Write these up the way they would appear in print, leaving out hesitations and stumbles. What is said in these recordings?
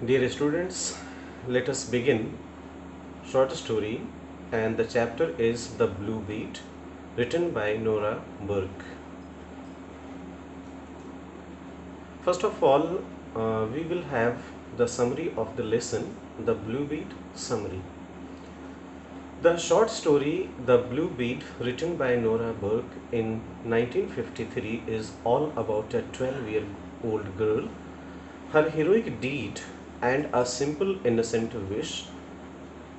Dear students, let us begin short story, and the chapter is The Blue Bead, written by Nora Burke. First of all, we will have the summary of the lesson, The Blue Bead summary. The short story The Blue Bead, written by Nora Burke in 1953, is all about a 12-year-old girl, her heroic deed, and a simple innocent wish.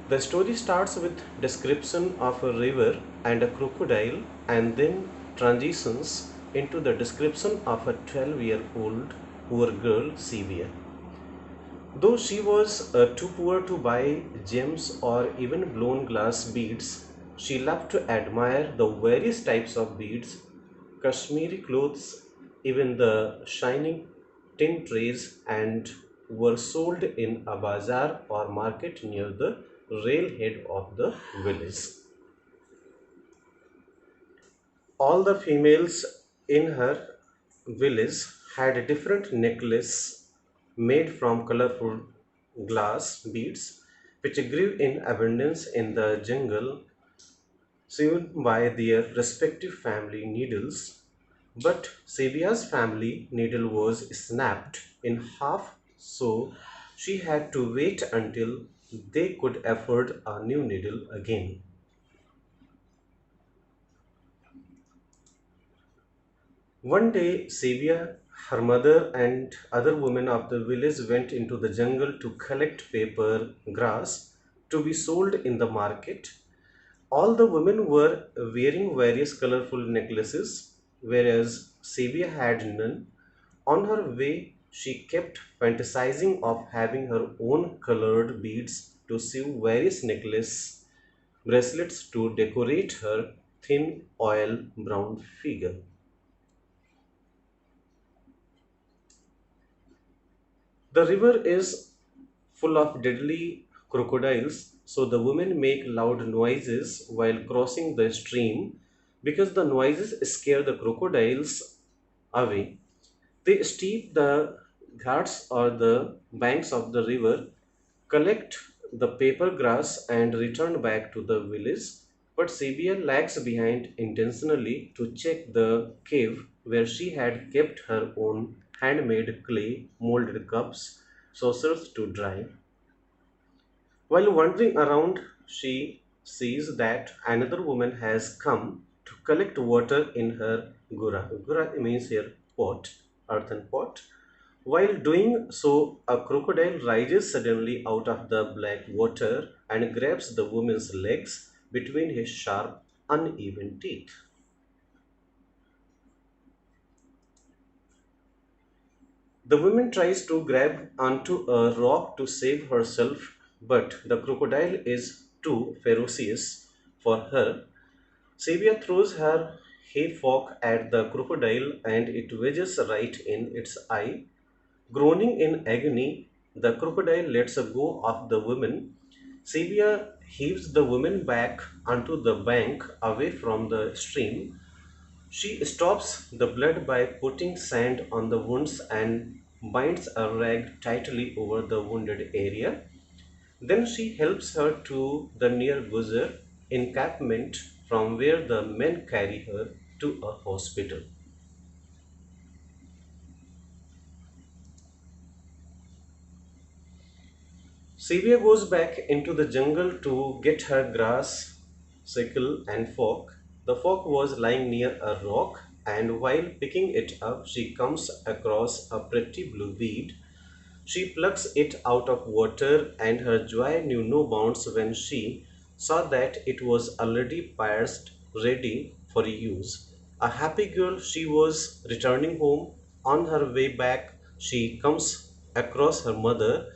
The story starts with description of a river and a crocodile, and then transitions into the description of a 12-year-old poor girl, Sylvia. Though she was too poor to buy gems or even blown glass beads, she loved to admire the various types of beads, Kashmiri clothes, even the shining tin trays, and were sold in a bazaar or market near the railhead of the village. All the females in her village had a different necklace made from colorful glass beads which grew in abundance in the jungle, sewn by their respective family needles. But Sevia's family needle was snapped in half, so she had to wait until they could afford a new needle again. One day, Sevia, her mother, and other women of the village went into the jungle to collect paper grass to be sold in the market. All the women were wearing various colorful necklaces, whereas Sevia had none. On her way, she kept fantasizing of having her own colored beads to sew various necklace bracelets to decorate her thin oil brown figure. The river is full of deadly crocodiles, so the women make loud noises while crossing the stream because the noises scare the crocodiles away. They steep the ghats or the banks of the river, collect the paper grass, and return back to the village. But Sibia lags behind intentionally to check the cave where she had kept her own handmade clay molded cups, saucers to dry. While wandering around, she sees that another woman has come to collect water in her gura. Gura means here pot, earthen pot. While doing so, a crocodile rises suddenly out of the black water and grabs the woman's legs between his sharp, uneven teeth. The woman tries to grab onto a rock to save herself, but the crocodile is too ferocious for her. Sylvia throws her hay fork at the crocodile and it wedges right in its eye. Groaning in agony, the crocodile lets go of the woman. Sylvia heaves the woman back onto the bank away from the stream. She stops the blood by putting sand on the wounds and binds a rag tightly over the wounded area. Then she helps her to the near Guzar encampment from where the men carry her to a hospital. Sylvia goes back into the jungle to get her grass, sickle, and fork. The fork was lying near a rock, and while picking it up, she comes across a pretty blue bead. She plucks it out of water, and her joy knew no bounds when she saw that it was already pierced, ready for use. A happy girl, she was returning home. On her way back, she comes across her mother,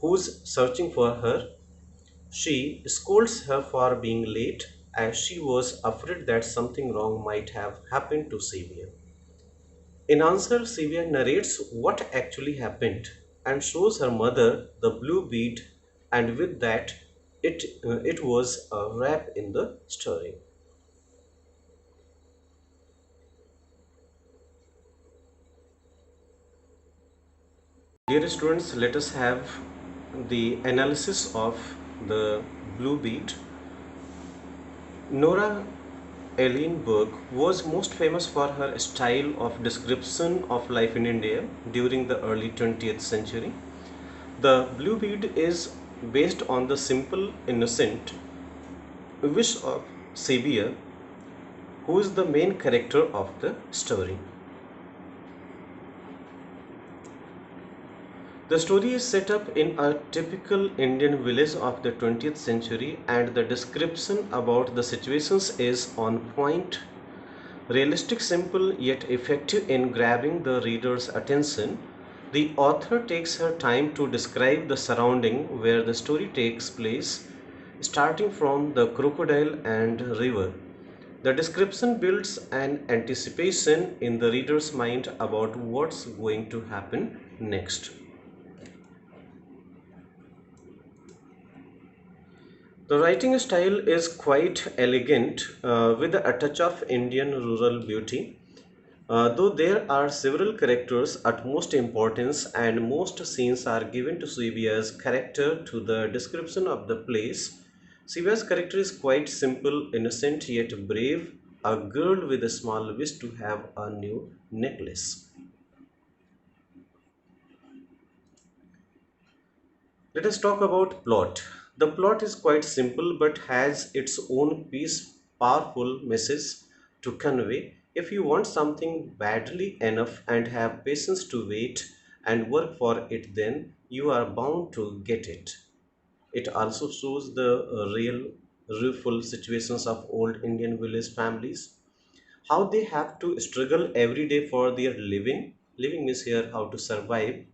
who's searching for her. She scolds her for being late, as she was afraid that something wrong might have happened to Sylvia. In answer, Sylvia narrates what actually happened and shows her mother the blue bead, and with that, it was a wrap in the story. Dear students, let us have the analysis of the blue bead. Nora Ellenberg was most famous for her style of description of life in India during the early 20th century. The blue bead is based on the simple, innocent wish of Xavier, who is the main character of the story. The story is set up in a typical Indian village of the 20th century, and the description about the situations is on point, realistic, simple, yet effective in grabbing the reader's attention. The author takes her time to describe the surrounding where the story takes place, starting from the crocodile and river. The description builds an anticipation in the reader's mind about what's going to happen next. The writing style is quite elegant with a touch of Indian rural beauty. Though there are several characters at most importance and most scenes are given to Sibia's character to the description of the place. Sibia's character is quite simple, innocent yet brave, a girl with a small wish to have a new necklace. Let us talk about plot. The plot is quite simple but has its own piece powerful message to convey. If you want something badly enough and have patience to wait and work for it, then you are bound to get it. It also shows the real rueful situations of old Indian village families, how they have to struggle every day for their living. Living means here how to survive,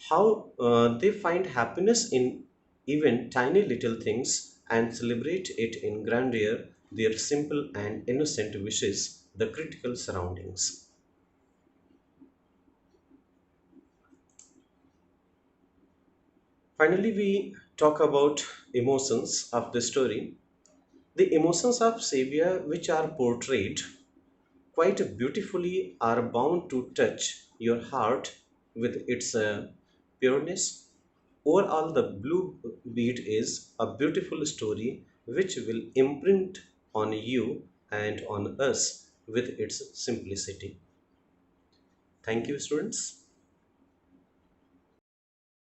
how they find happiness in even tiny little things and celebrate it in grandeur, their simple and innocent wishes, the critical surroundings. Finally, we talk about emotions of the story. The emotions of Savior, which are portrayed quite beautifully, are bound to touch your heart with its pureness. Overall, the Blue Bead is a beautiful story which will imprint on you and on us with its simplicity. Thank you, students.